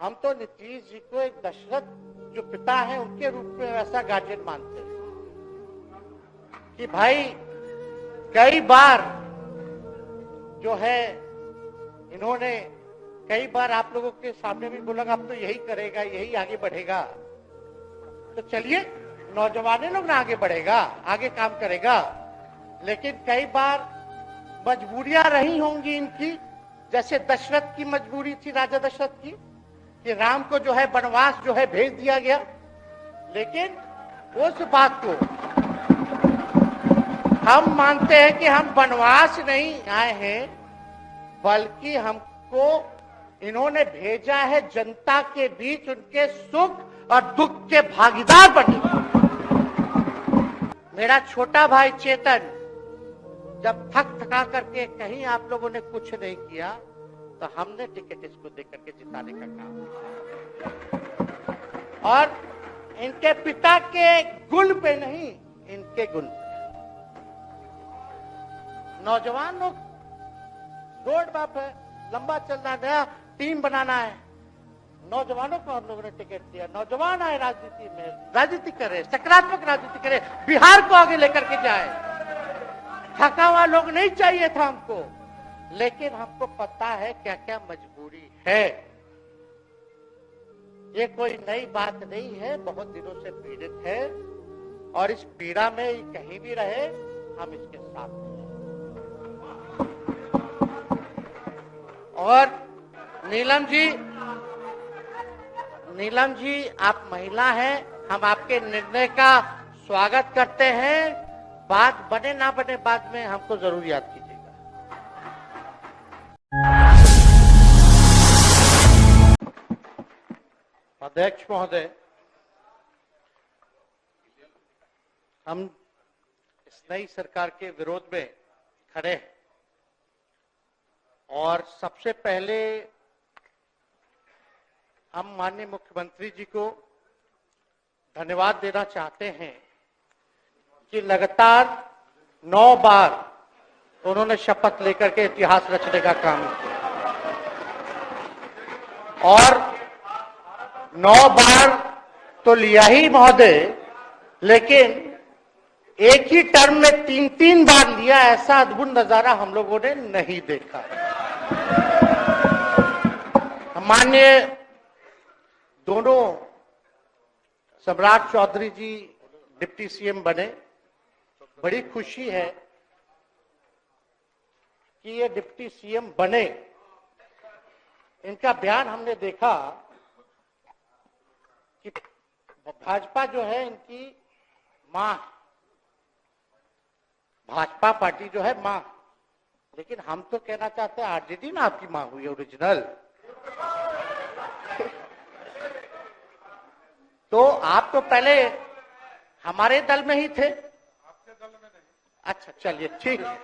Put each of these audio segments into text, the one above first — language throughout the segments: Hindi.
हम तो नीतीश जी को एक दशरथ जो पिता है उनके रूप में वैसा गार्जियन मानते हैं कि भाई कई बार जो है इन्होंने कई बार आप लोगों के सामने भी बोला अब तो यही करेगा, यही आगे बढ़ेगा। तो चलिए नौजवान लोग ना आगे बढ़ेगा, आगे काम करेगा। लेकिन कई बार मजबूरियां रही होंगी इनकी, जैसे दशरथ की मजबूरी थी, राजा दशरथ की, कि राम को जो है वनवास जो है भेज दिया गया। लेकिन उस बात को हम मानते हैं कि हम वनवास नहीं आए हैं, बल्कि हमको इन्होंने भेजा है जनता के बीच उनके सुख और दुख के भागीदार बने। मेरा छोटा भाई चेतन जब थक थका करके कहीं आप लोगों ने कुछ नहीं किया तो हमने टिकट इसको देकर के जिताने का काम किया। और इनके पिता के गुण पे नहीं, इनके गुण पे। नौजवान लोग रोड मैप है, लंबा चलना है, नया टीम बनाना है। नौजवानों को हम लोगों ने टिकट दिया, नौजवान आए राजनीति में, राजनीति करे, सकारात्मक राजनीति करे, बिहार को आगे लेकर के जाए। थका हुआ लोग नहीं चाहिए था हमको, लेकिन हमको पता है क्या क्या मजबूरी है। ये कोई नई बात नहीं है, बहुत दिनों से पीड़ित है और इस पीड़ा में कहीं भी रहे हम इसके साथ हैं। और नीलम जी आप महिला हैं, हम आपके निर्णय का स्वागत करते हैं। बात बने ना बने बाद में हमको जरूर याद कीजिएगा। अध्यक्ष महोदय, हम इस नई सरकार के विरोध में खड़े हैं और सबसे पहले हम माननीय मुख्यमंत्री जी को धन्यवाद देना चाहते हैं कि लगातार 9 बार उन्होंने शपथ लेकर के इतिहास रचने का काम किया और 9 बार तो लिया ही महोदय, लेकिन एक ही टर्म में 3-3 बार लिया, ऐसा अद्भुत नजारा हम लोगों ने नहीं देखा। माननीय दोनों सम्राट चौधरी जी डिप्टी सीएम बने, बड़ी खुशी है कि ये डिप्टी सीएम बने। इनका बयान हमने देखा कि भाजपा जो है इनकी मां, भाजपा पार्टी जो है मां, लेकिन हम तो कहना चाहते हैं आरजेडी ना आपकी मां हुई ओरिजिनल। तो आप तो पहले हमारे दल में ही थे। आपके दल में नहीं। अच्छा चलिए ठीक है,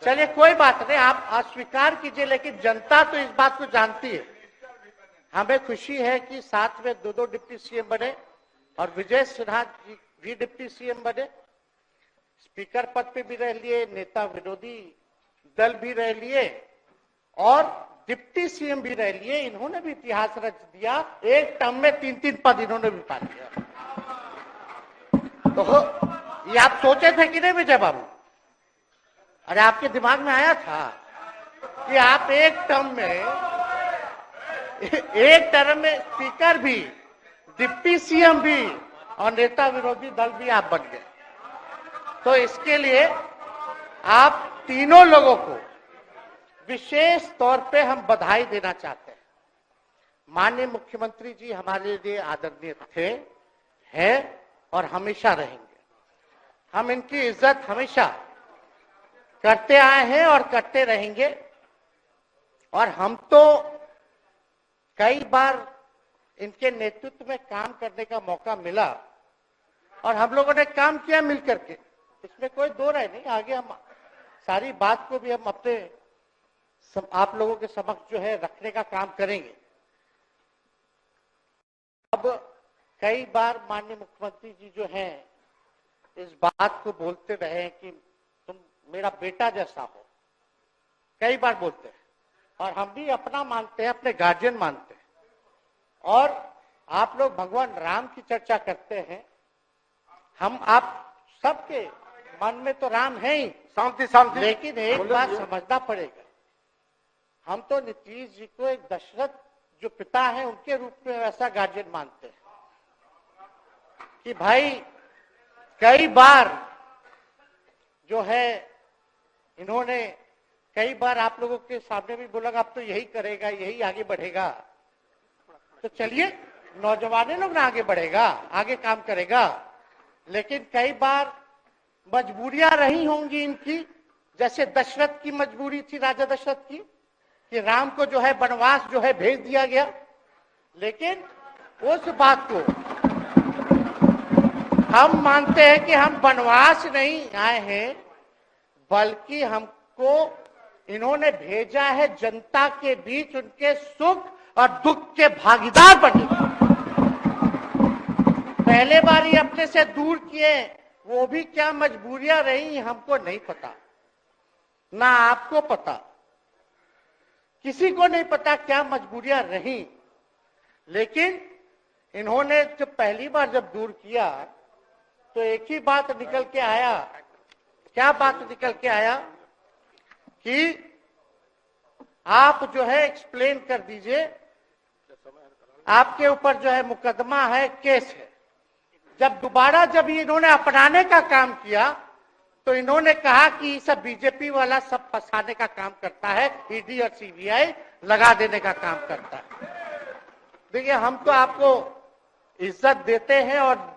चलिए कोई बात नहीं, आप अस्वीकार कीजिए, लेकिन जनता तो इस बात को जानती है। हमें खुशी है कि साथ में 2 डिप्टी सीएम बने और विजय सिन्हा जी भी डिप्टी सीएम बने, स्पीकर पद पे भी रह लिए, नेता विरोधी दल भी रह लिए और डिप्टी सीएम भी रह लिए। इन्होंने भी इतिहास रच दिया, एक टर्म में 3-3 पद इन्होंने भी पा लिया। तो ये आप सोचे थे कि नहीं विजय बाबू? अरे आपके दिमाग में आया था कि आप एक टर्म में स्पीकर भी, डिप्टी सीएम भी और नेता विरोधी दल भी आप बन गए। तो इसके लिए आप तीनों लोगों को विशेष तौर पे हम बधाई देना चाहते हैं। माननीय मुख्यमंत्री जी हमारे लिए आदरणीय थे, हैं और हमेशा रहेंगे। हम इनकी इज्जत हमेशा करते आए हैं और करते रहेंगे। और हम तो कई बार इनके नेतृत्व में काम करने का मौका मिला और हम लोगों ने काम किया मिलकर के, इसमें कोई दो राय नहीं। आगे हम सारी बात को भी हम अपने आप लोगों के समक्ष जो है रखने का काम करेंगे। अब कई बार माननीय मुख्यमंत्री जी जो हैं इस बात को बोलते रहे हैं कि तुम मेरा बेटा जैसा हो, कई बार बोलते हैं और हम भी अपना मानते हैं, अपने गार्जियन मानते हैं। और आप लोग भगवान राम की चर्चा करते हैं। हम आप सबके मन में तो राम है ही, शांति शांति। लेकिन एक बात समझना पड़ेगा, हम तो नीतीश जी को एक दशरथ जो पिता है उनके रूप में ऐसा गार्जियन मानते हैं कि भाई कई बार जो है इन्होंने कई बार आप लोगों के सामने भी बोला अब तो यही करेगा, यही आगे बढ़ेगा। तो चलिए नौजवान लोग ना आगे बढ़ेगा, आगे काम करेगा। लेकिन कई बार मजबूरियां रही होंगी इनकी, जैसे दशरथ की मजबूरी थी, राजा दशरथ की, कि राम को जो है वनवास जो है भेज दिया गया। लेकिन उस बात को हम मानते हैं कि हम वनवास नहीं आए हैं, बल्कि हमको इन्होंने भेजा है जनता के बीच उनके सुख और दुख के भागीदार बने। पहले बार ही अपने से दूर किए, वो भी क्या मजबूरियां रही हमको नहीं पता, ना आपको पता, किसी को नहीं पता क्या मजबूरियां रही। लेकिन इन्होंने जब पहली बार जब दूर किया तो एक ही बात निकल के आया। क्या बात निकल के आया कि आप जो है एक्सप्लेन कर दीजिए, आपके ऊपर जो है मुकदमा है, केस है। जब दोबारा जब इन्होंने अपनाने का काम किया तो इन्होंने कहा कि सब बीजेपी वाला सब फंसाने का काम करता है, ईडी और सीबीआई लगा देने का काम करता है। देखिए हम तो आपको इज्जत देते हैं और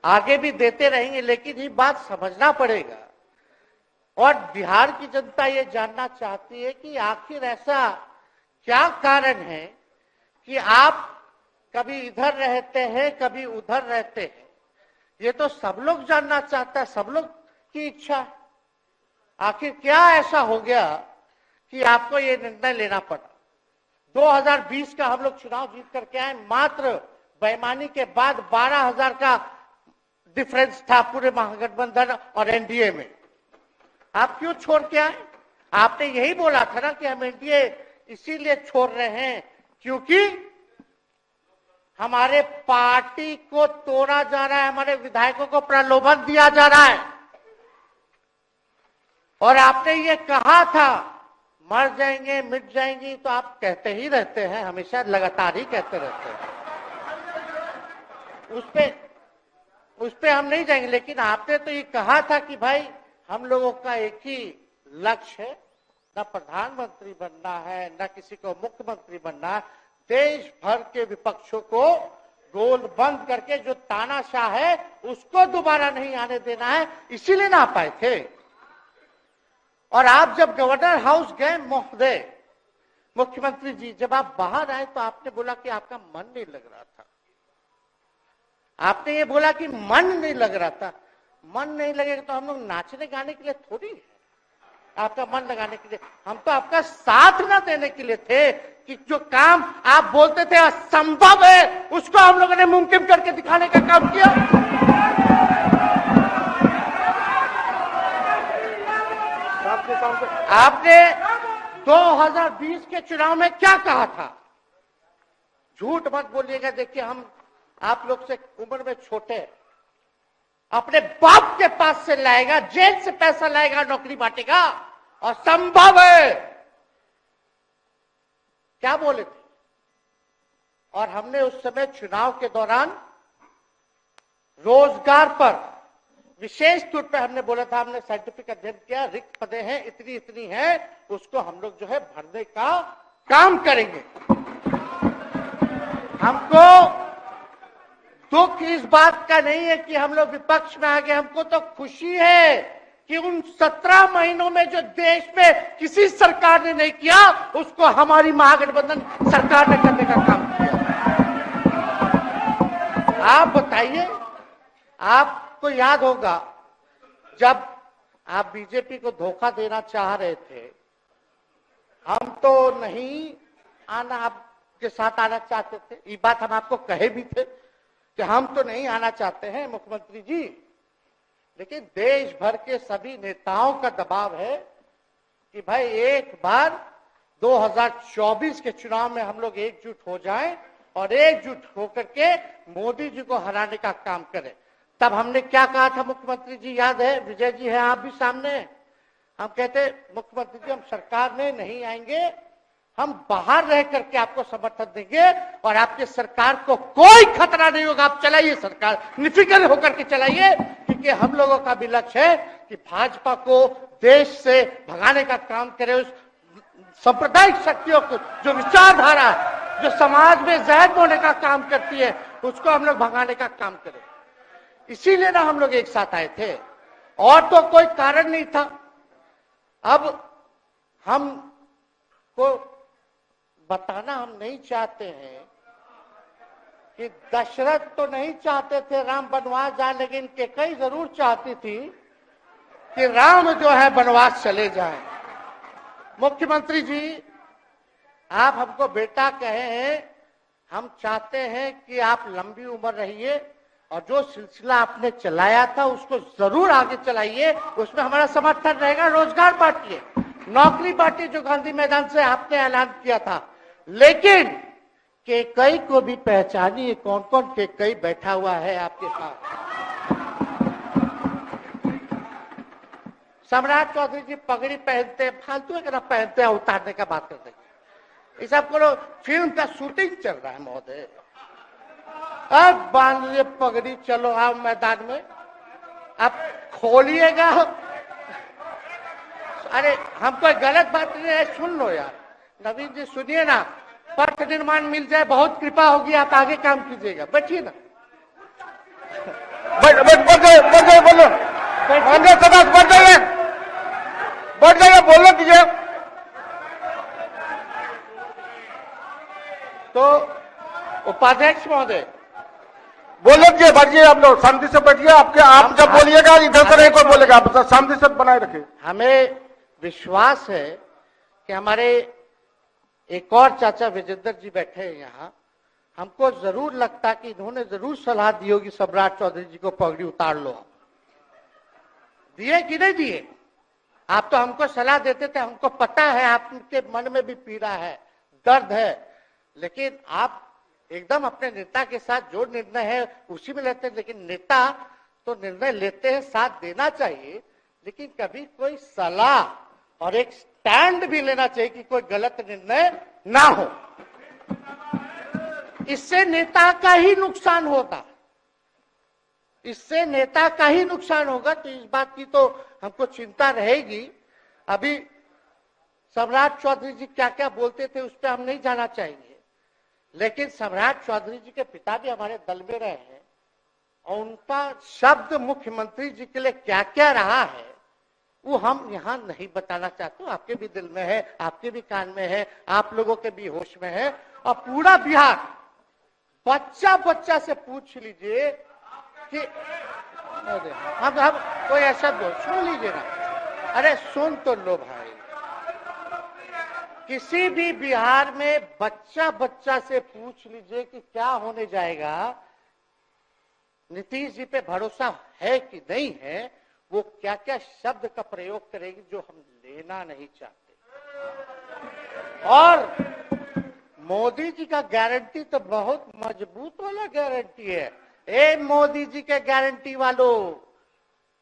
आगे भी देते रहेंगे, लेकिन ये बात समझना पड़ेगा। और बिहार की जनता ये जानना चाहती है कि आखिर ऐसा क्या कारण है कि आप कभी इधर रहते हैं, कभी उधर रहते हैं। ये तो सब लोग जानना चाहता है, सब लोग की इच्छा है। आखिर क्या ऐसा हो गया कि आपको ये निर्णय लेना पड़ा। 2020 का हम लोग चुनाव जीत करके आए, मात्र बेईमानी के बाद 12,000 का डिफरेंस था पूरे महागठबंधन और एनडीए में। आप क्यों छोड़ के आए? आपने यही बोला था ना कि हम एनडीए इसीलिए छोड़ रहे हैं क्योंकि हमारे पार्टी को तोड़ा जा रहा है, हमारे विधायकों को प्रलोभन दिया जा रहा है। और आपने ये कहा था मर जाएंगे मिट जाएंगी, तो आप कहते ही रहते हैं, हमेशा लगातार ही कहते रहते हैं। उस पे हम नहीं जाएंगे, लेकिन आपने तो ये कहा था कि भाई हम लोगों का एक ही लक्ष्य है, न प्रधानमंत्री बनना है, न किसी को मुख्यमंत्री बनना है। देश भर के विपक्षों को गोल बंद करके जो तानाशाह है उसको दोबारा नहीं आने देना है, इसीलिए ना आ पाए थे। और आप जब गवर्नर हाउस गए महोदय, मुख्यमंत्री जी, जब आप बाहर आए तो आपने बोला कि आपका मन नहीं लग रहा था। आपने ये बोला कि मन नहीं लग रहा था। मन नहीं लगेगा तो हम लोग नाचने गाने के लिए थोड़ी है, आपका मन लगाने के लिए। हम तो आपका साथ ना देने के लिए थे कि जो काम आप बोलते थे असंभव है उसको हम लोगों ने मुमकिन करके दिखाने का काम किया। आपने 2020 के चुनाव में क्या कहा था? झूठ मत बोलिएगा। देखिए हम आप लोग से उम्र में छोटे, अपने बाप के पास से लाएगा, जेल से पैसा लाएगा, नौकरी बांटेगा, और संभव है क्या बोले थे। और हमने उस समय चुनाव के दौरान रोजगार पर विशेष तौर पे हमने बोला था, हमने साइंटिफिक अध्ययन किया, रिक्त पदे हैं इतनी इतनी है, उसको हम लोग जो है भरने का काम करेंगे। हमको दुख इस बात का नहीं है कि हम लोग विपक्ष में आ गए, हमको तो खुशी है कि उन 17 महीनों में जो देश में किसी सरकार ने नहीं किया उसको हमारी महागठबंधन सरकार ने करने का काम किया। आप बताइए, आपको याद होगा जब आप बीजेपी को धोखा देना चाह रहे थे, हम तो नहीं आना, आपके साथ आना चाहते थे। ये बात हम आपको कहे भी थे कि हम तो नहीं आना चाहते हैं मुख्यमंत्री जी, लेकिन देश भर के सभी नेताओं का दबाव है कि भाई एक बार 2024 के चुनाव में हम लोग एकजुट हो जाएं और एकजुट होकर के मोदी जी को हराने का काम करें। तब हमने क्या कहा था मुख्यमंत्री जी, याद है? विजय जी हैं, आप भी सामने हैं। हम कहते मुख्यमंत्री जी हम सरकार में नहीं आएंगे, हम बाहर रह करके आपको समर्थन देंगे और आपकी सरकार को कोई खतरा नहीं होगा, आप चलाइए सरकार, निफिक्र होकर के चलाइए, क्योंकि हम लोगों का भी लक्ष्य है कि भाजपा को देश से भगाने का काम करे। उस सांप्रदायिक शक्तियों को, जो विचारधारा है, जो समाज में जहर बोने का काम करती है, उसको हम लोग भगाने का काम करें। इसीलिए ना हम लोग एक साथ आए थे, और तो कोई कारण नहीं था। अब हम को बताना हम नहीं चाहते हैं कि दशरथ तो नहीं चाहते थे राम वनवास जाए, लेकिन कैकेयी जरूर चाहती थी कि राम जो है वनवास चले जाए। मुख्यमंत्री जी, आप हमको बेटा कहे हैं, हम चाहते हैं कि आप लंबी उम्र रहिए और जो सिलसिला आपने चलाया था उसको जरूर आगे चलाइए, उसमें हमारा समर्थन रहेगा। रोजगार बांटिए, नौकरी बांटिए, जो गांधी मैदान से आपने ऐलान किया था। लेकिन कैकेयी को भी पहचानिए, कौन कौन कैकेयी बैठा हुआ है आपके पास। सम्राट चौधरी जी पगड़ी पहनते, फालतू एक पहनते हैं, उतारने का बात करते हैं। ये सब करो, फिल्म का शूटिंग चल रहा है महोदय, अब बांध लिए पगड़ी, चलो आओ मैदान में, अब खोलिएगा। अरे हम कोई गलत बात नहीं है, सुन लो यार, नवीन जी सुनिए ना, पथ निर्माण मिल जाए, बहुत कृपा होगी, आप आगे काम कीजिएगा, बैठिए ना। बढ़ जाइए, बोलने दीजिए। तो उपाध्यक्ष महोदय बोलने दीजिए, बैठिए, आप लोग शांति से बैठिए। आप जब बोलिएगा इधर से नहीं कोई बोलेगा, आप शांति से बनाए रखिए। हमें विश्वास है कि हमारे एक और चाचा विजेंद्र जी बैठे हैं यहाँ, हमको जरूर लगता कि इन्होंने जरूर सलाह दी होगी सम्राट चौधरी जी को पगड़ी उतार लो। दिए कि नहीं दिए? आप तो हमको सलाह देते थे, हमको पता है आपके मन में भी पीड़ा है, दर्द है, लेकिन आप एकदम अपने नेता के साथ जो निर्णय है उसी में लेते हैं। लेकिन नेता तो निर्णय लेते हैं, साथ देना चाहिए, लेकिन कभी कोई सलाह और एक स्टैंड भी लेना चाहिए कि कोई गलत निर्णय ना हो। इससे नेता का ही नुकसान होगा, इससे नेता का ही नुकसान होगा। तो इस बात की तो हमको चिंता रहेगी। अभी सम्राट चौधरी जी क्या क्या बोलते थे उस पर हम नहीं जाना चाहेंगे, लेकिन सम्राट चौधरी जी के पिता भी हमारे दल में रहे हैं और उनका शब्द मुख्यमंत्री जी के लिए क्या क्या रहा है वो हम यहाँ नहीं बताना चाहते। आपके भी दिल में है, आपके भी कान में है, आप लोगों के भी होश में है, और पूरा बिहार बच्चा बच्चा से पूछ लीजिए कि हम कोई ऐसा बोल, सुन लीजिए ना, अरे सुन तो लो भाई, किसी भी बिहार में बच्चा बच्चा से पूछ लीजिए कि क्या होने जाएगा, नीतीश जी पे भरोसा है कि नहीं है, वो क्या क्या शब्द का प्रयोग करेगी जो हम लेना नहीं चाहते। और मोदी जी का गारंटी तो बहुत मजबूत वाला गारंटी है। ए मोदी जी के गारंटी वालों,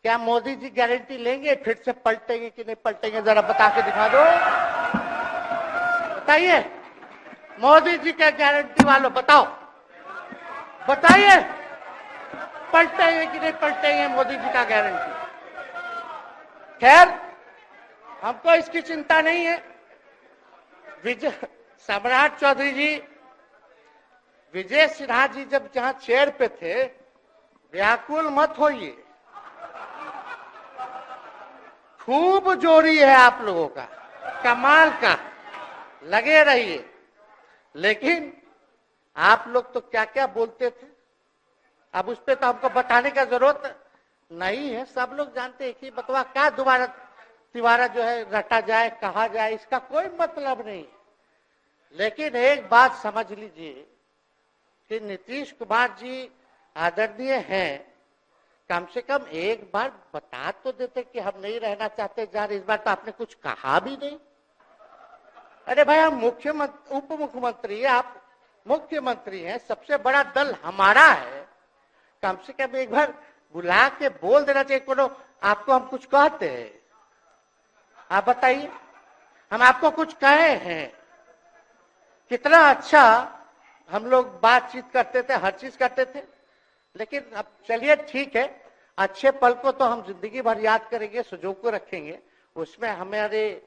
क्या मोदी जी गारंटी लेंगे फिर से पलटेंगे कि नहीं पलटेंगे? जरा बता के दिखा दो, बताइए। मोदी जी के गारंटी वालों बताओ, बताइए पलटेंगे कि नहीं पलटेंगे मोदी जी का गारंटी? खैर हमको इसकी चिंता नहीं है। सम्राट चौधरी जी, विजय सिन्हा जी जब जहां चेयर पे थे, व्याकुल मत होइए, खूब जोरी है आप लोगों का, कमाल का, लगे रहिए। लेकिन आप लोग तो क्या क्या बोलते थे, अब उस पर तो हमको बताने का जरूरत नहीं है, सब लोग जानते हैं कि बतवा क्या दोबारा तिवारा जो है रटा जाए, कहा जाए, इसका कोई मतलब नहीं। लेकिन एक बात समझ लीजिए कि नीतीश कुमार जी आदरणीय हैं, कम से कम एक बार बता तो देते कि हम नहीं रहना चाहते जा रहे। इस बार तो आपने कुछ कहा भी नहीं। अरे भाई हम मुख्यमंत्री, उप मुख्यमंत्री, आप मुख्यमंत्री हैं, सबसे बड़ा दल हमारा है, कम से कम एक बार बुला के बोल देना चाहिए। कोनो आपको हम कुछ कहते हैं? आप बताइए, हम आपको कुछ कहे हैं? कितना अच्छा हम लोग बातचीत करते थे, हर चीज करते थे। लेकिन अब चलिए ठीक है, अच्छे पल को तो हम जिंदगी भर याद करेंगे, सुजो को रखेंगे, उसमें हमारे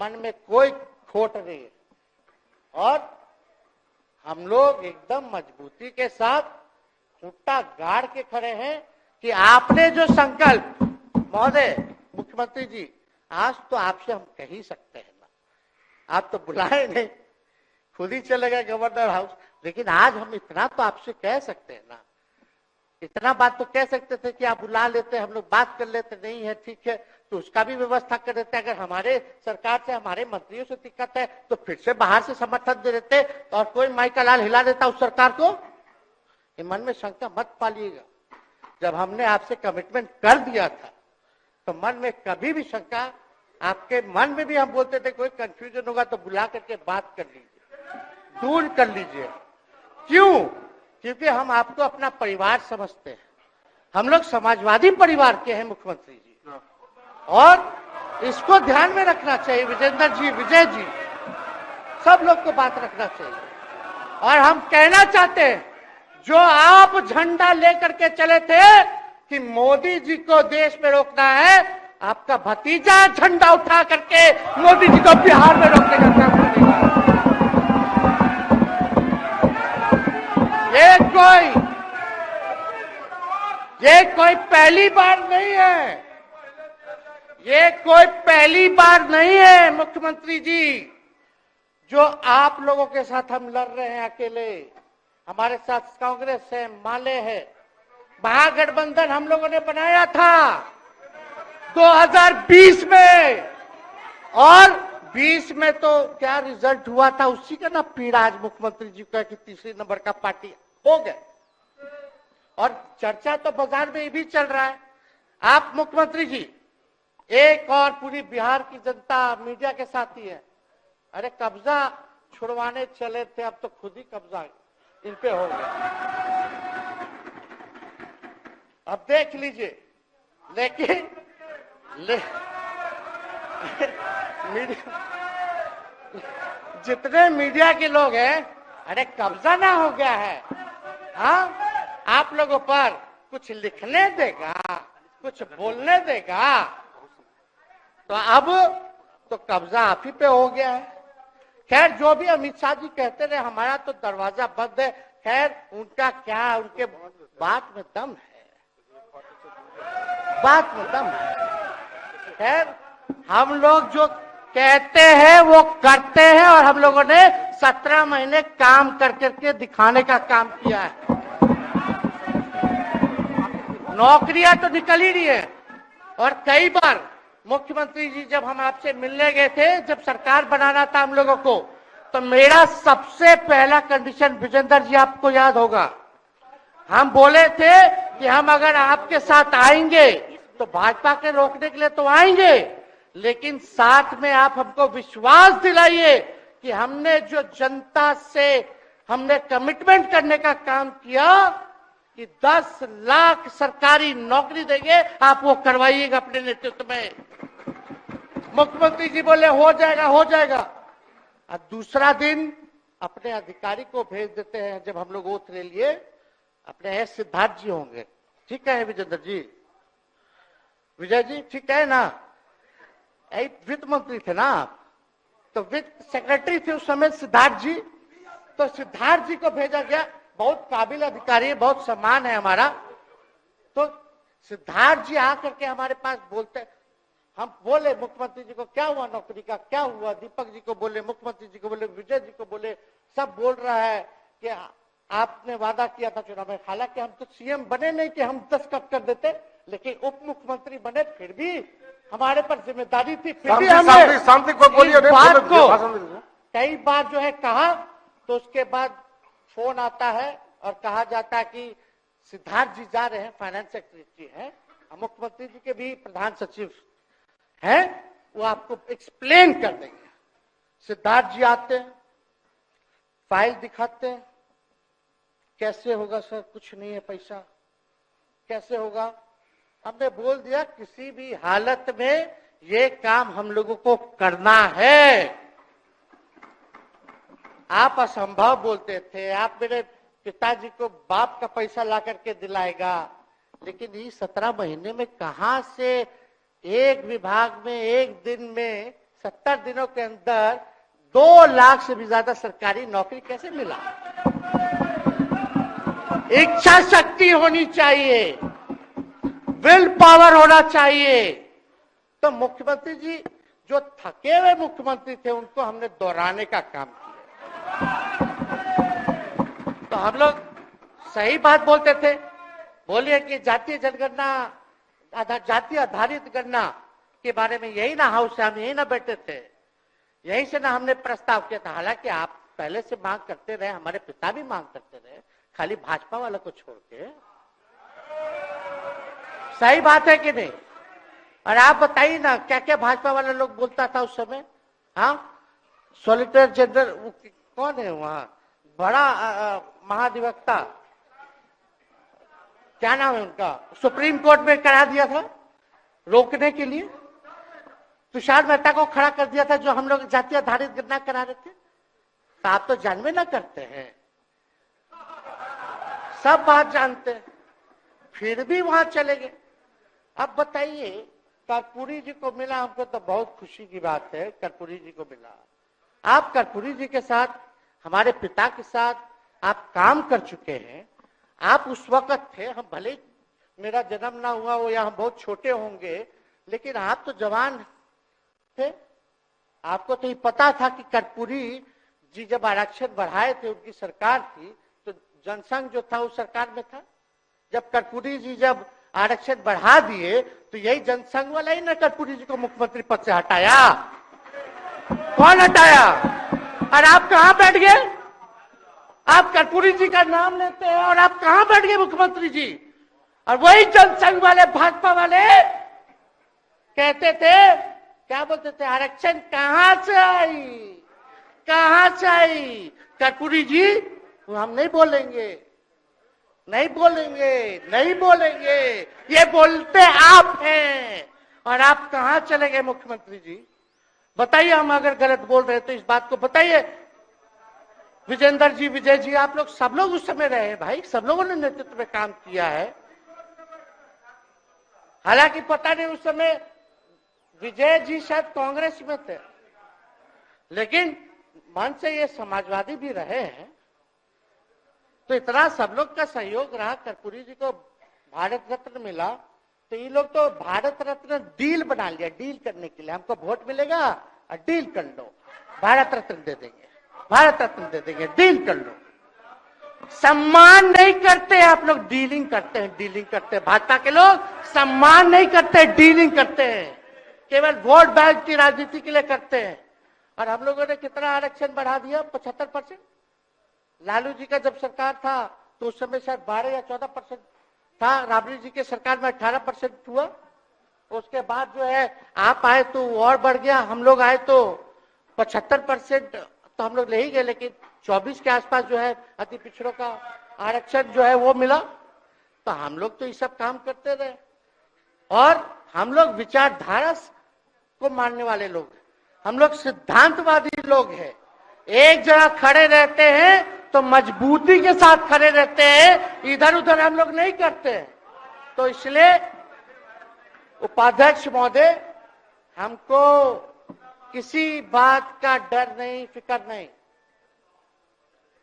मन में कोई खोट नहीं है। और हम लोग एकदम मजबूती के साथ खूंटा गाड़ के खड़े हैं कि आपने जो संकल्प, महोदय मुख्यमंत्री जी, आज तो आपसे हम कह ही सकते हैं ना, आप तो बुलाए नहीं, खुद ही चले गए गवर्नर हाउस, लेकिन आज हम इतना तो आपसे कह सकते हैं ना, इतना बात तो कह सकते थे कि आप बुला लेते, हम लोग बात कर लेते। नहीं है ठीक है, तो उसका भी व्यवस्था कर देते। अगर हमारे सरकार से, हमारे मंत्रियों से दिक्कत है तो फिर से बाहर से समर्थन दे देते और कोई माई का लाल हिला देता उस सरकार को। ये मन में शंका मत पालिएगा, जब हमने आपसे कमिटमेंट कर दिया था तो मन में कभी भी शंका, आपके मन में भी हम बोलते थे कोई कंफ्यूजन होगा तो बुला करके बात कर लीजिए, दूर कर लीजिए। क्यों? क्योंकि हम आपको अपना परिवार समझते हैं। हम लोग समाजवादी परिवार के हैं मुख्यमंत्री जी, और इसको ध्यान में रखना चाहिए। विजेंद्र जी, विजय जी, सब लोग को बात रखना चाहिए। और हम कहना चाहते हैं, जो आप झंडा लेकर के चले थे कि मोदी जी को देश में रोकना है, आपका भतीजा झंडा उठा करके मोदी जी को बिहार में रोकने का काम करेगा। ये कोई पहली बार नहीं है, ये कोई पहली बार नहीं है मुख्यमंत्री जी, जो आप लोगों के साथ हम लड़ रहे हैं अकेले। हमारे साथ कांग्रेस है, माले है, महागठबंधन हम लोगों ने बनाया था 2020 में, और 20 में तो क्या रिजल्ट हुआ था उसी का ना पीड़ा आज मुख्यमंत्री जी का कि तीसरी नंबर का पार्टी हो गए। और चर्चा तो बाजार में ये भी चल रहा है, आप मुख्यमंत्री जी एक और पूरी बिहार की जनता मीडिया के साथ ही है। अरे कब्जा छुड़वाने चले थे, अब तो खुद ही कब्जा इन पे हो गया। अब देख लीजिए, लेकिन जितने मीडिया के लोग हैं, अरे कब्जा ना हो गया है, हाँ आप लोगों पर कुछ लिखने देगा, कुछ बोलने देगा, तो अब तो कब्जा आप ही पे हो गया है। खैर जो भी अमित शाह जी कहते रहे, हमारा तो दरवाजा बंद है। खैर उनका क्या, उनके बात में दम है, बात में दम है। खैर हम लोग जो कहते हैं वो करते हैं, और हम लोगों ने 17 महीने काम कर करके दिखाने का काम किया है। नौकरियां तो निकल ही रही है। और कई बार मुख्यमंत्री जी जब हम आपसे मिलने गए थे, जब सरकार बनाना था हम लोगों को, तो मेरा सबसे पहला कंडीशन, विजेंद्र जी आपको याद होगा, हम बोले थे कि हम अगर आपके साथ आएंगे तो भाजपा के रोकने के लिए तो आएंगे, लेकिन साथ में आप हमको विश्वास दिलाइए कि हमने जो जनता से हमने कमिटमेंट करने का काम किया कि 10 लाख सरकारी नौकरी देंगे, आप वो करवाइएगा अपने नेतृत्व में। मुख्यमंत्री जी बोले हो जाएगा, हो जाएगा। और दूसरा दिन अपने अधिकारी को भेज देते हैं, जब हम लोग ओथ ले लिए, अपने एस सिद्धार्थ जी होंगे, ठीक है विजेंद्र जी, विजय जी ठीक है ना, वित्त मंत्री थे ना आप, तो वित्त सेक्रेटरी थे उस समय सिद्धार्थ जी, तो सिद्धार्थ जी को भेजा गया, बहुत काबिल अधिकारी है, बहुत सम्मान है हमारा। तो सिद्धार्थ जी आकर के हमारे पास बोलते, हम बोले मुख्यमंत्री जी को क्या हुआ नौकरी का, क्या हुआ, दीपक जी को बोले, मुख्यमंत्री जी को बोले, विजय जी को बोले, सब बोल रहा है कि आपने वादा किया था चुनाव में। हालांकि हम तो सीएम बने नहीं कि हम 10 कट कर देते, लेकिन उप मुख्यमंत्री बने, फिर भी हमारे पर जिम्मेदारी थी, फिर भी हमने शांति को बोलिए, बात को कई बार जो है कहा। तो उसके बाद फोन आता है और कहा जाता है कि सिद्धार्थ जी जा रहे हैं, फाइनेंस सेक्रेटरी हैं, मुख्यमंत्री जी के भी प्रधान सचिव हैं, वो आपको एक्सप्लेन कर देंगे। सिद्धार्थ जी आते हैं, फाइल दिखाते हैं, कैसे होगा सर, कुछ नहीं है पैसा, कैसे होगा? हमने बोल दिया किसी भी हालत में ये काम हम लोगों को करना है। आप असंभव बोलते थे, आप मेरे पिताजी को बाप का पैसा ला करके दिलाएगा, लेकिन ये 17 महीने में कहां से एक विभाग में एक दिन में 70 दिनों के अंदर 2 लाख से भी ज्यादा सरकारी नौकरी कैसे मिला? इच्छा शक्ति होनी चाहिए, विल पावर होना चाहिए। तो मुख्यमंत्री जी जो थके हुए मुख्यमंत्री थे उनको हमने दोहराने का काम किया। तो हम लोग सही बात बोलते थे, बोलिए कि जातीय जनगणना, जाति आधारित गणना के बारे में यही ना हाउस से हम यही ना बैठे थे, यही से ना हमने प्रस्ताव किया था। हालांकि आप पहले से मांग करते रहे, हमारे पिता भी मांग करते रहे, खाली भाजपा वाला को छोड़ के। सही बात है कि नहीं? और आप बताइए ना क्या क्या भाजपा वाला लोग बोलता था उस समय। हाँ, सॉलिसिटर जनरल कौन है वहां, बड़ा महाधिवक्ता, क्या नाम है उनका, सुप्रीम कोर्ट में करा दिया था रोकने के लिए, तुषार मेहता को खड़ा कर दिया था जो हम लोग जाति आधारित गणना करा रहे थे। तो आप तो जानवे ना करते हैं, सब बात जानते हैं, फिर भी वहां चले गए। अब बताइए, कर्पूरी जी को मिला, हमको तो बहुत खुशी की बात है, कर्पूरी जी को मिला। आप कर्पूरी जी के साथ, हमारे पिता के साथ आप काम कर चुके हैं। आप उस वक्त थे, हम भले मेरा जन्म ना हुआ हो या हम बहुत छोटे होंगे, लेकिन आप तो जवान थे। आपको तो ये पता था कि कर्पूरी जी जब आरक्षण बढ़ाए थे, उनकी सरकार थी, तो जनसंघ जो था उस सरकार में था। जब कर्पूरी जी जब आरक्षण बढ़ा दिए तो यही जनसंघ वाला ही ना कर्पूरी जी को मुख्यमंत्री पद से हटाया। कौन हटाया? और आप कहां बैठ गए? आप कर्पूरी जी का नाम लेते हैं और आप कहां बैठ गए मुख्यमंत्री जी? और वही जनसंघ वाले, भाजपा वाले कहते थे, क्या बोलते थे, आरक्षण कहां से आई, कहां से आई? कर्पूरी जी हम नहीं बोलेंगे, नहीं बोलेंगे, नहीं बोलेंगे, ये बोलते आप हैं। और आप कहां चले गए मुख्यमंत्री जी? बताइए, हम अगर गलत बोल रहे तो इस बात को बताइए। विजेंद्र जी, विजय जी, आप लोग सब लोग उस समय रहे हैं भाई, सब लोगों ने नेतृत्व में काम किया है। हालांकि पता नहीं उस समय विजय जी शायद कांग्रेस में थे, लेकिन मन से ये समाजवादी भी रहे हैं। तो इतना सब लोग का सहयोग रहा, कर्पूरी जी को भारत रत्न मिला, तो ये लोग तो भारत रत्न डील बना लिया, डील करने के लिए। हमको वोट मिलेगा और डील कर लो, भारत रत्न दे देंगे, भारत रत्न दे देंगे, डील कर लो। सम्मान नहीं करते आप लोग, डीलिंग करते हैं, डीलिंग करते हैं। भाजपा के लोग सम्मान नहीं करते, डीलिंग करते हैं, केवल वोट बैंक की राजनीति के लिए करते हैं। और हम लोगों ने कितना आरक्षण बढ़ा दिया? 75%। लालू जी का जब सरकार था तो उस समय शायद 12 या 14% था, राबड़ी जी के सरकार में 18% हुआ। उसके बाद जो है आप आए तो और बढ़ गया, हम लोग आए तो 75% तो हम लोग ले ही गए, लेकिन 24 के आसपास जो है अति पिछड़ों का आरक्षण जो है वो मिला। तो हम लोग तो ये सब काम करते रहे, और हम लोग विचारधारा को मानने वाले लोग हैं, हम लोग सिद्धांतवादी लोग हैं। एक जगह खड़े रहते हैं तो मजबूती के साथ खड़े रहते हैं, इधर उधर हम लोग नहीं करते हैं। तो इसलिए उपाध्यक्ष महोदय, हमको किसी बात का डर नहीं, फिक्र नहीं।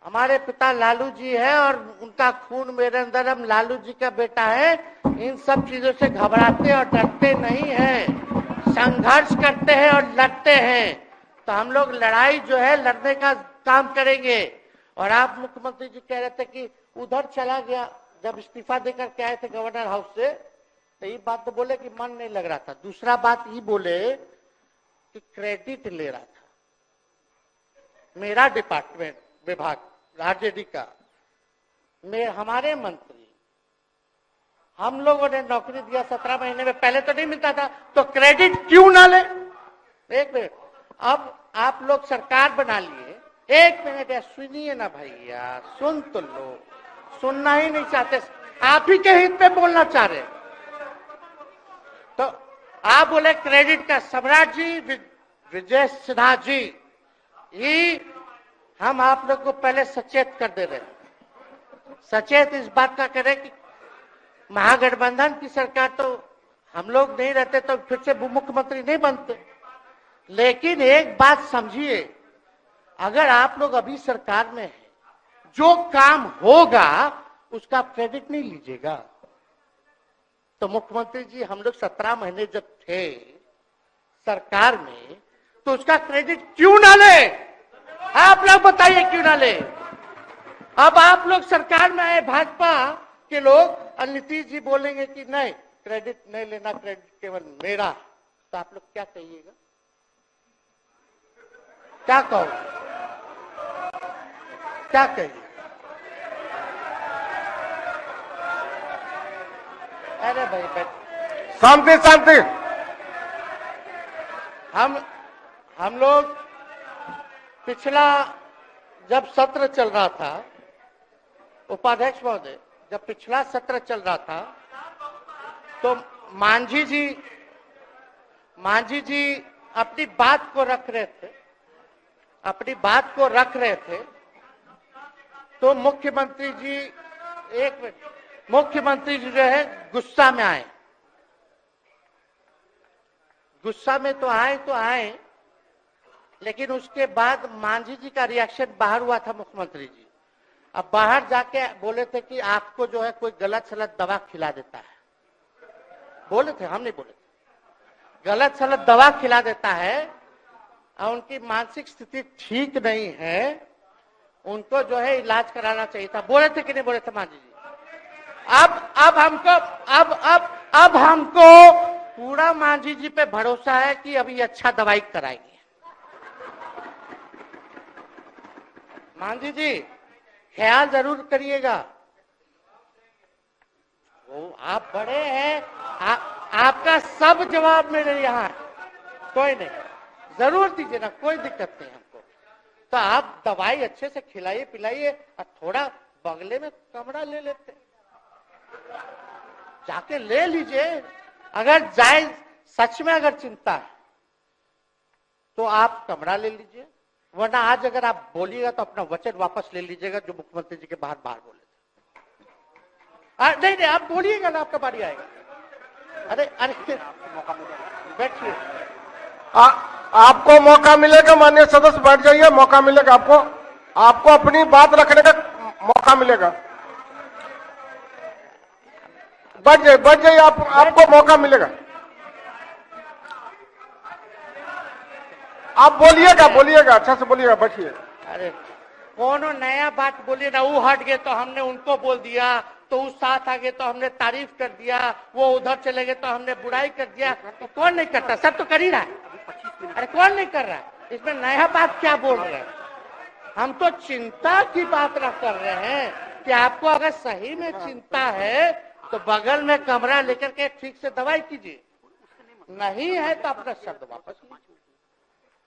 हमारे पिता लालू जी है और उनका खून मेरे अंदर, हम लालू जी का बेटा है। इन सब चीजों से घबराते और डरते नहीं हैं, संघर्ष करते हैं और लड़ते हैं। तो हम लोग लड़ाई जो है लड़ने का काम करेंगे। और आप मुख्यमंत्री जी कह रहे थे कि उधर चला गया, जब इस्तीफा देकर के आए थे गवर्नर हाउस से, तो ये बात तो बोले कि मन नहीं लग रहा था। दूसरा बात ये बोले कि क्रेडिट ले रहा था मेरा डिपार्टमेंट, विभाग आरजेडी का, हमारे मंत्री, हम लोगों ने नौकरी दिया 17 महीने में, पहले तो नहीं मिलता था, तो क्रेडिट क्यों ना ले? एक मिनट, अब आप लोग सरकार बना लिए, एक मिनट यार, सुनिए ना भैया, सुन तो लो, सुनना ही नहीं चाहते, आप ही के हित पे बोलना चाह रहे। तो आप बोले क्रेडिट का सम्राट जी विजय सिन्हा जी, ये हम आप लोग को पहले सचेत कर दे रहे हैं, सचेत इस बात का करें कि महागठबंधन की सरकार तो हम लोग नहीं रहते तो फिर से मुख्यमंत्री नहीं बनते। लेकिन एक बात समझिए, अगर आप लोग अभी सरकार में हैं, जो काम होगा उसका क्रेडिट नहीं लीजिएगा। तो मुख्यमंत्री जी, हम लोग 17 महीने जब थे सरकार में, तो उसका क्रेडिट क्यों ना ले? आप लोग बताइए क्यों ना ले? अब आप लोग सरकार में आए, भाजपा के लोग, और नीतीश जी बोलेंगे कि नहीं क्रेडिट नहीं लेना, क्रेडिट केवल मेरा, तो आप लोग क्या कहिएगा? क्या कहो, क्या कहिए? अरे भाई शांति शांति। हम लोग पिछला जब सत्र चल रहा था, उपाध्यक्ष महोदय, जब पिछला सत्र चल रहा था तो मांझी जी अपनी बात को रख रहे थे, तो मुख्यमंत्री जी, एक मिनट, मुख्यमंत्री जी जो है गुस्सा में आए, गुस्सा में तो आए, लेकिन उसके बाद मांझी जी का रिएक्शन बाहर हुआ था मुख्यमंत्री जी। अब बाहर जाके बोले थे कि आपको जो है कोई गलत सलत दवा खिला देता है, बोले थे, हम नहीं बोले थे, गलत सलत दवा खिला देता है और उनकी मानसिक स्थिति ठीक नहीं है, उनको जो है इलाज कराना चाहिए था, बोले थे कि नहीं बोले थे मांझी जी? अब हमको पूरा मांझी जी पे भरोसा है कि अभी अच्छा दवाई कराएंगे। मांझी जी ख्याल जरूर करिएगा, वो आप बड़े हैं, आपका सब जवाब मेरे यहाँ है, कोई नहीं, जरूर दीजिए ना, कोई दिक्कत नहीं हमको। तो आप दवाई अच्छे से खिलाइए पिलाइए, और थोड़ा बगले में कमरा ले लेते, जाके ले लीजिए। अगर जाए सच में अगर चिंता है तो आप कमरा ले लीजिए, वरना आज अगर आप बोलिएगा तो अपना वचन वापस ले लीजिएगा जो मुख्यमंत्री जी के बाहर बोले थे। नहीं आप बोलिएगा ना, आपका बारी आएगा। अरे बैठिए, आपको मौका मिलेगा, माननीय सदस्य बैठ जाइए, मौका मिलेगा आपको अपनी बात रखने का मौका मिलेगा। बैठ जाइए, आपको मौका मिलेगा। आप बोलिएगा, अच्छा से बोलिएगा, बैठिए। अरे कोनो नया बात बोलिए ना, वो हट गए तो हमने उनको बोल दिया, तो उस साथ आ गए तो हमने तारीफ कर दिया, वो उधर चले गए तो हमने बुराई कर दिया। तो कौन नहीं करता? सब तो कर ही रहा है। अरे कौन नहीं कर रहा है? इसमें नया बात क्या बोल रहे हैं? हम तो चिंता की बात ना कर रहे हैं कि आपको अगर सही में चिंता है तो बगल में कमरा लेकर के ठीक से दवाई कीजिए, नहीं है तो अपना शब्द वापस लीजिए।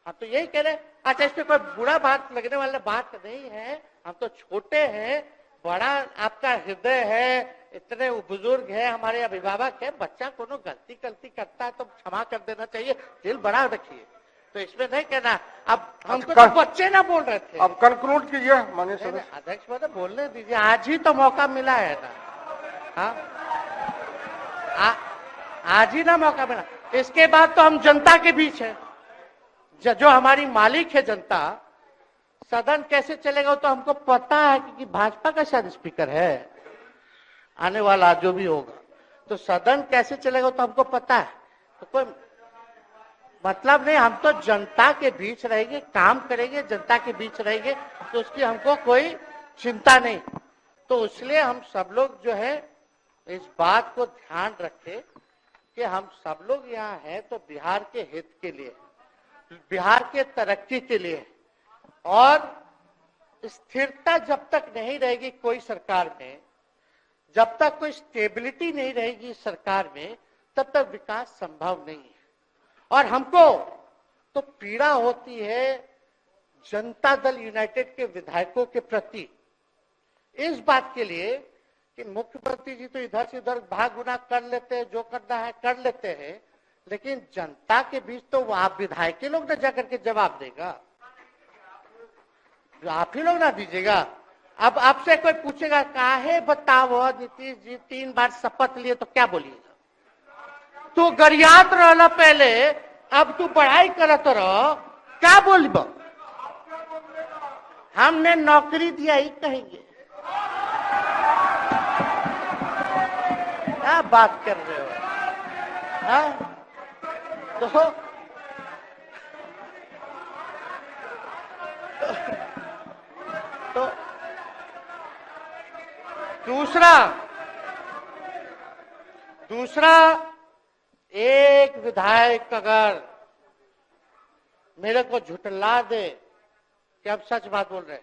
हम तो यही कह रहे हैं। अच्छा, इसमें कोई बुरा बात लगने वाला बात नहीं है, हम तो छोटे हैं, बड़ा आपका हृदय है, इतने बुजुर्ग है, हमारे अभिभावक है, बच्चा कोनो गलती करता है तो क्षमा कर देना चाहिए, दिल बड़ा रखिए। तो इसमें नहीं कहना, अब हमको तो बच्चे ना बोल रहे थे। अब कंक्लूड कीजिए माननीय सदस्य। अध्यक्ष महोदय बोलने दीजिए, आज ही तो मौका मिला है ना। हाँ, आज ही ना मौका मिला, इसके बाद तो हम जनता के बीच है, जो हमारी मालिक है जनता। सदन कैसे चलेगा तो हमको पता है, क्योंकि भाजपा का शायद स्पीकर है आने वाला जो भी होगा, तो सदन कैसे चलेगा तो हमको पता है। तो कोई मतलब नहीं, हम तो जनता के बीच रहेंगे, काम करेंगे, जनता के बीच रहेंगे, तो उसकी हमको कोई चिंता नहीं। तो इसलिए हम सब लोग जो है इस बात को ध्यान रखें कि हम सब लोग यहाँ हैं तो बिहार के हित के लिए, बिहार के तरक्की के लिए, और स्थिरता जब तक नहीं रहेगी कोई सरकार में, जब तक कोई स्टेबिलिटी नहीं रहेगी सरकार में, तब तक विकास संभव नहीं है। और हमको तो पीड़ा होती है जनता दल यूनाइटेड के विधायकों के प्रति इस बात के लिए कि मुख्यमंत्री जी तो इधर से उधर भाग गुना कर लेते हैं, जो करना है कर लेते हैं, लेकिन जनता के बीच तो वो आप विधायक के लोग ना जाकर के जवाब देगा, जो आप ही लोग ना दीजिएगा। अब आपसे कोई पूछेगा काहे बताओ नीतीश जी 3 बार शपथ लिए, तो क्या बोलिएगा? तू गरियात रहला पहले, अब तू पढ़ाई करत रहो, क्या बोलब? हमने नौकरी दिया ही कहेंगे। क्या बात कर रहे हो? हाँ? तो दूसरा एक विधायक अगर मेरे को झुठला दे कि अब सच बात बोल रहे,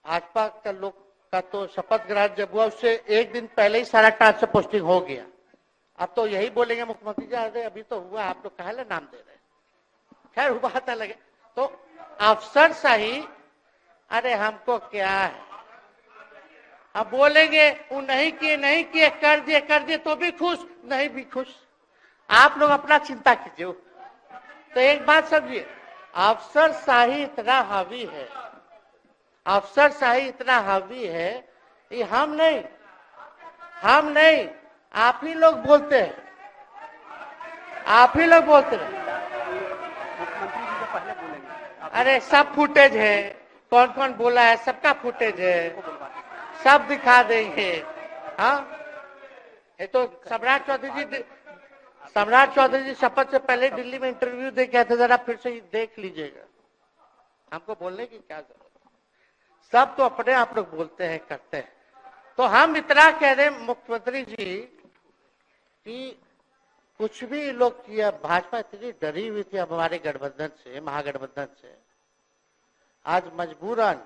भाजपा का लोग का तो शपथ ग्रहण जब हुआ उससे एक दिन पहले ही सारा ट्रांसफर पोस्टिंग हो गया। अब तो यही बोलेंगे मुख्यमंत्री जी अरे अभी तो हुआ, आप लोग काहे नाम दे रहे? खैर हुआ था लगे तो अफसरशाही, अरे हमको क्या है, अब बोलेंगे वो नहीं किए कर दिए तो भी खुश, नहीं भी खुश। आप लोग अपना चिंता कीजिए। तो एक बात समझिए, अफसरशाही इतना हावी है, अफसरशाही इतना हावी है, ये हम नहीं आप ही लोग बोलते हैं, आप ही लोग बोलते हैं। मुख्यमंत्री जी तो पहले बोलेंगे। अरे सब फुटेज है, कौन कौन बोला है सबका फुटेज है, सब दिखा देंगे। हाँ, ये तो सम्राट चौधरी जी शपथ से पहले दिल्ली में इंटरव्यू दे के आए थे, जरा फिर से देख लीजिएगा। हमको बोलने की क्या जरूरत? सब तो अपने आप लोग बोलते हैं करते हैं। तो हम इतना कह रहे मुख्यमंत्री जी कि कुछ भी लोग किया, भाजपा इतनी डरी हुई थी हमारे गठबंधन से, महागठबंधन से, आज मजबूरन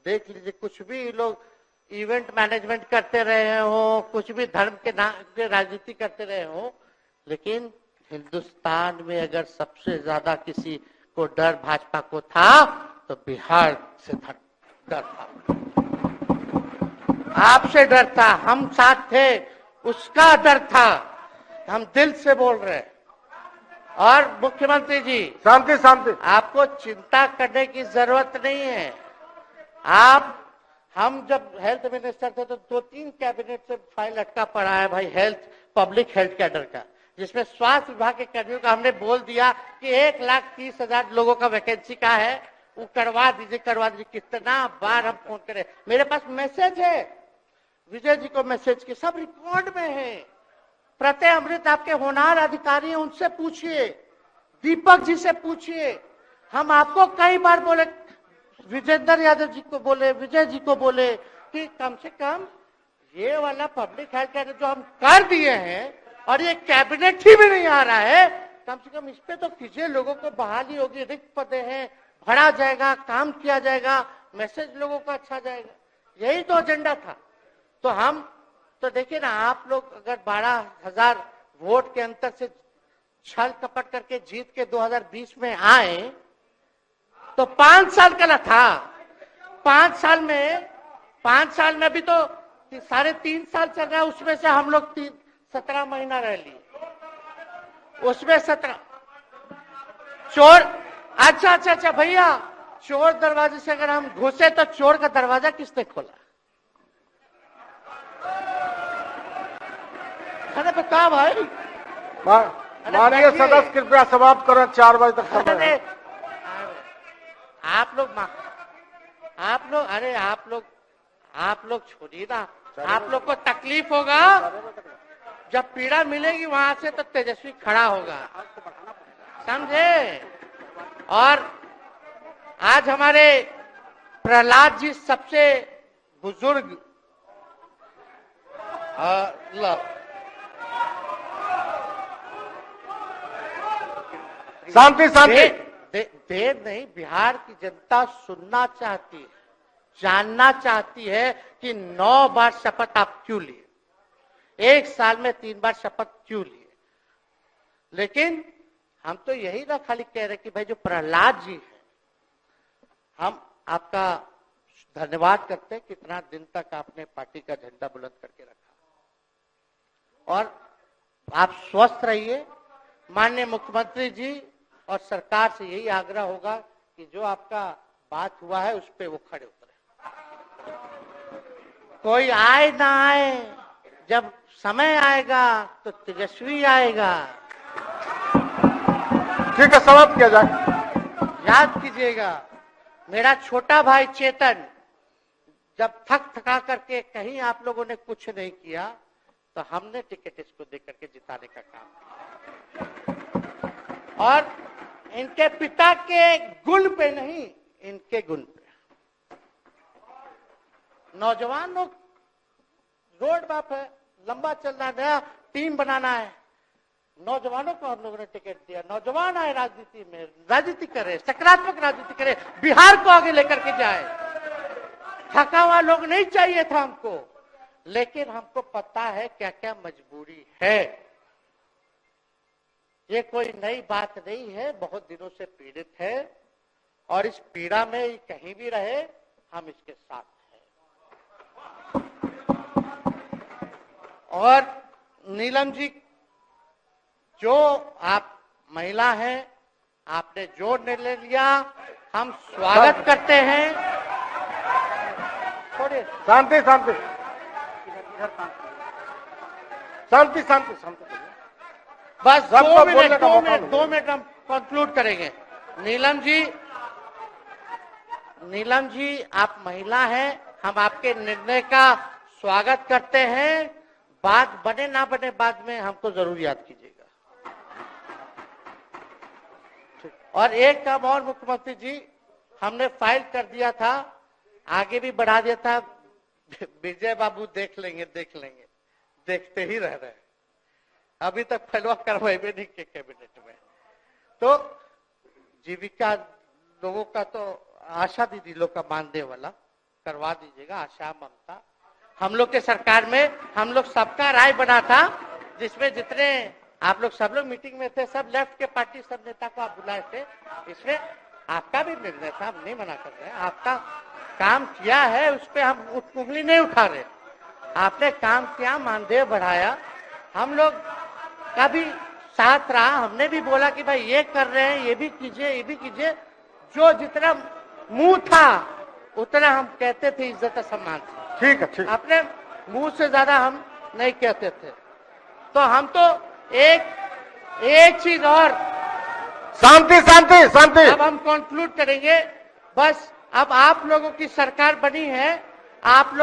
देख लीजिए, कुछ भी लोग इवेंट मैनेजमेंट करते रहे हो, कुछ भी धर्म के नाम के राजनीति करते रहे हो, लेकिन हिंदुस्तान में अगर सबसे ज्यादा किसी को डर भाजपा को था तो बिहार से डर था, आपसे डर था, हम साथ थे, उसका डर था। हम दिल से बोल रहे हैं। और मुख्यमंत्री जी शांति, आपको चिंता करने की जरूरत नहीं है। हम जब हेल्थ मिनिस्टर थे तो 2-3 कैबिनेट से फाइल अटका पड़ा है भाई, हेल्थ पब्लिक हेल्थ कैडर का, जिसमें स्वास्थ्य विभाग के कर्मियों का हमने बोल दिया कि 1,30,000 लोगों का वैकेंसी का है, वो करवा दीजिए। कितना बार हम फोन करें, मेरे पास मैसेज है, विजय जी को मैसेज के सब रिकॉर्ड में है। प्रत्यय अमृत आपके होनहार अधिकारी हैं, उनसे पूछिए, दीपक जी से पूछिए। हम आपको कई बार बोले, विजेंद्र यादव जी को बोले, विजय जी को बोले कि कम से कम ये वाला पब्लिक हेल्थ केयर जो हम कर दिए हैं और ये कैबिनेट ही में नहीं आ रहा है, कम से कम इस पे तो कीजिए, लोगों को बहाली होगी, रिक्त पदे हैं, भरा जाएगा, काम किया जाएगा, मैसेज लोगों का अच्छा जाएगा। यही तो एजेंडा था। तो हम तो देखिए ना, आप लोग अगर 12,000 वोट के अंतर से छल कपट करके जीत के 2020 में आए तो 5 साल का ना था, 5 साल में भी तो 3.5 साल चल रहा है, उसमें से हम लोग 17 महीना रह लिए, उसमें 17 चोर। अच्छा भैया, चोर दरवाजे से अगर हम घुसे तो चोर का दरवाजा किसने खोला? अरे बता भाई। माननीय सदस्य कृपया समाप्त करें, 4 बजे तक समय है। आप लोग छोड़िए ना, आप लोग को तकलीफ होगा, जब पीड़ा मिलेगी वहां से तो तेजस्वी खड़ा होगा, समझे? और आज हमारे प्रहलाद जी सबसे बुजुर्ग शांति। देर नहीं, बिहार की जनता सुनना चाहती है, जानना चाहती है कि 9 बार शपथ आप क्यों लिए, 1 साल में 3 बार शपथ क्यों लिए। लेकिन हम तो यही ना खाली कह रहे कि भाई जो प्रहलाद जी है, हम आपका धन्यवाद करते हैं, कितना दिन तक आपने पार्टी का झंडा बुलंद करके रखा। और आप स्वस्थ रहिए। माननीय मुख्यमंत्री जी और सरकार से यही आग्रह होगा कि जो आपका बात हुआ है उस पे वो खड़े उतरे। कोई आए ना आए, जब समय आएगा तो तेजस्वी आएगा। ठीक है, समाप्त किया जाए। याद कीजिएगा, मेरा छोटा भाई चेतन जब थक थका करके कहीं आप लोगों ने कुछ नहीं किया तो हमने टिकट इसको दे करके जिताने का काम किया। और इनके पिता के गुण पे नहीं, इनके गुण पे। नौजवान लोग रोड मैप है, लंबा चलना है, नया टीम बनाना है। नौजवानों को हम लोगों ने टिकट दिया। नौजवान आए राजनीति में, राजनीति करे, सकारात्मक राजनीति करे, बिहार को आगे लेकर के जाए। थका हुआ लोग नहीं चाहिए था हमको, लेकिन हमको पता है क्या क्या मजबूरी है। ये कोई नई बात नहीं है, बहुत दिनों से पीड़ित है और इस पीड़ा में कहीं भी रहे हम इसके साथ हैं। और नीलम जी, जो आप महिला हैं, आपने जो निर्णय लिया हम स्वागत करते हैं। थोड़े शांति शांति इधर शांति शांति शांति। बस सबको 2 बोलने मिनट का 2 मौका मिनट मिलेगा। 2 मिनट हम कंक्लूड करेंगे। नीलम जी आप महिला हैं, हम आपके निर्णय का स्वागत करते हैं। बात बने ना बने बाद में हमको जरूर याद कीजिएगा। और एक काम और मुख्यमंत्री जी, हमने फाइल कर दिया था, आगे भी बढ़ा दिया था। विजय बाबू देख लेंगे, देखते ही रह रहे हैं। अभी तक फैलवा करवाए भी नहीं के कैबिनेट में। तो जीविका लोगों का तो आशा दीदी लोग का मानदेय वाला करवा दीजिएगा। आशा, ममता, हम लोग के सरकार में हम लोग सबका राय बना था, जिसमें जितने आप लोग सब लोग मीटिंग में थे, सब लेफ्ट के पार्टी सब नेता को आप बुलाए थे। इसमें आपका भी निर्णय था, हम नहीं मना कर रहे हैं। आपका काम किया है, उस पर हम उंगली नहीं उठा रहे। आपने काम किया, मानदेय बढ़ाया, हम लोग का भी साथ रहा। हमने भी बोला कि भाई ये कर रहे हैं, ये भी कीजिए, ये भी कीजिए। जो जितना मुंह था उतना हम कहते थे, इज्जत और सम्मान से। ठीक है, ठीक। अपने मुंह से ज्यादा हम नहीं कहते थे। तो हम तो एक चीज और, शांति शांति शांति। अब हम कंक्लूड करेंगे। बस अब आप लोगों की सरकार बनी है, आप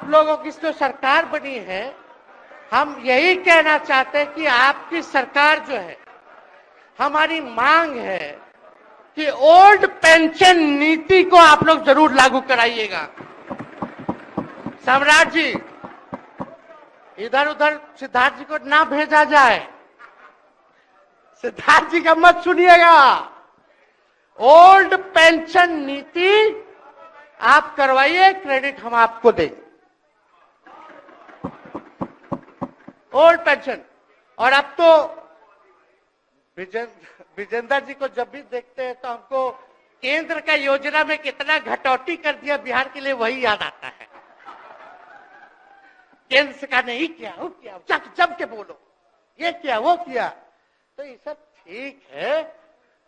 लोगों की जो सरकार बनी है, हम यही कहना चाहते हैं कि आपकी सरकार जो है, हमारी मांग है कि ओल्ड पेंशन नीति को आप लोग जरूर लागू कराइएगा। सम्राट जी, इधर उधर सिद्धार्थ जी को ना भेजा जाए। सिद्धार्थ जी का मत सुनिएगा। ओल्ड पेंशन नीति आप करवाइए, क्रेडिट हम आपको देंगे। Old pension. और अब तो विजेंद्र जी को जब भी देखते हैं तो हमको केंद्र का योजना में कितना घटौती कर दिया बिहार के लिए, वही याद आता है। केंद्र सरकार ने ये किया, वो किया, जब के बोलो, ये किया, वो किया। तो ये सब ठीक है,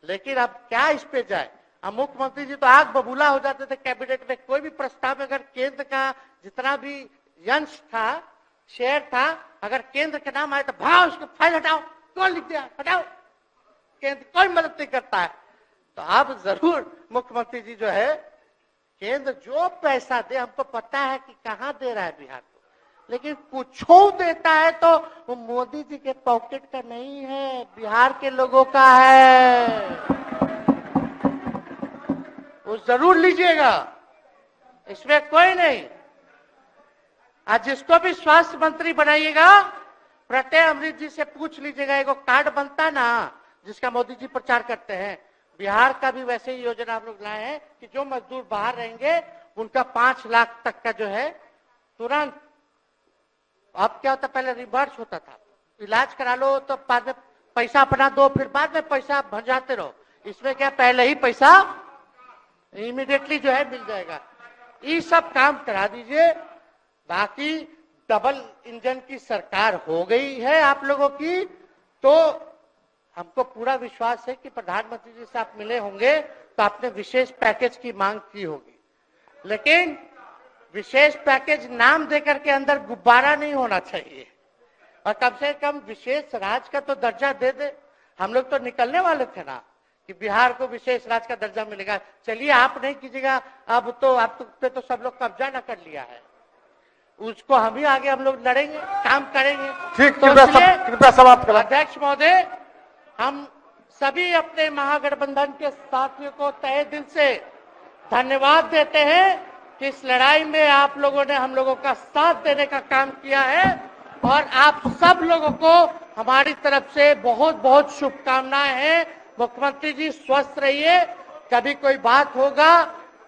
लेकिन अब क्या इस पे जाए। अब मुख्यमंत्री जी तो आग बबूला हो जाते थे कैबिनेट में। कोई भी प्रस्ताव में अगर केंद्र का जितना भी अंश था, शेयर था, अगर केंद्र का नाम आए तो भाव उसको फाइल हटाओ, कौन लिख दिया, हटाओ। केंद्र कोई मदद नहीं करता है। तो अब जरूर मुख्यमंत्री जी जो है, केंद्र जो पैसा दे, हमको पता है कि कहां दे रहा है बिहार को, लेकिन कुछ देता है तो वो मोदी जी के पॉकेट का नहीं है, बिहार के लोगों का है। वो जरूर लीजिएगा, इसमें कोई नहीं। आज जिसको भी स्वास्थ्य मंत्री बनाइएगा, प्रत्यय अमृत जी से पूछ लीजिएगा। एगो कार्ड बनता ना, जिसका मोदी जी प्रचार करते हैं, बिहार का भी वैसे ही योजना हम लोग लाए हैं कि जो मजदूर बाहर रहेंगे उनका 5 लाख तक का जो है तुरंत। अब क्या होता, पहले रिवर्स होता था, इलाज करा लो तो बाद में पैसा अपना दो, फिर बाद में पैसा भंजाते रहो। इसमें क्या पहले ही पैसा इमीडिएटली जो है मिल जाएगा। ये सब काम करा दीजिए। बाकी डबल इंजन की सरकार हो गई है आप लोगों की, तो हमको पूरा विश्वास है कि प्रधानमंत्री जी से आप मिले होंगे तो आपने विशेष पैकेज की मांग की होगी, लेकिन विशेष पैकेज नाम देकर के अंदर गुब्बारा नहीं होना चाहिए, और कम से कम विशेष राज्य का तो दर्जा दे दे। हम लोग तो निकलने वाले थे ना कि बिहार को विशेष राज्य का दर्जा मिलेगा। चलिए आप नहीं कीजिएगा, अब तो आप पे तो सब लोग कब्जा न कर लिया है, उसको हम ही आगे हम लोग लड़ेंगे, काम करेंगे। ठीक, तो कृपया समाप्त करें। अध्यक्ष महोदय, हम सभी अपने महागठबंधन के साथियों को तहे दिल से धन्यवाद देते हैं कि इस लड़ाई में आप लोगों ने हम लोगों का साथ देने का काम किया है, और आप सब लोगों को हमारी तरफ से बहुत बहुत शुभकामनाएं हैं। मुख्यमंत्री जी स्वस्थ रहिए। कभी कोई बात होगा,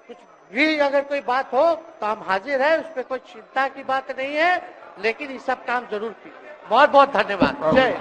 कुछ भी अगर कोई बात हो तो हम हाजिर हैं, उसमें कोई चिंता की बात नहीं है, लेकिन ये सब काम जरूर कीजिए। बहुत बहुत धन्यवाद। जय